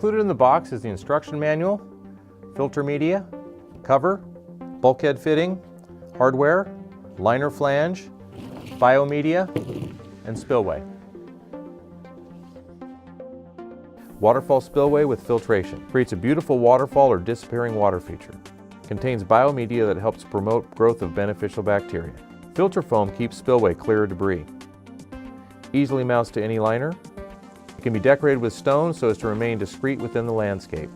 Included in the box is the instruction manual, filter media, cover, bulkhead fitting, hardware, liner flange, biomedia, and spillway. Waterfall Spillway with Filtration creates a beautiful waterfall or disappearing water feature. Contains biomedia that helps promote growth of beneficial bacteria. Filter foam keeps spillway clear of debris. Easily mounts to any liner. It can be decorated with stones so as to remain discreet within the landscape.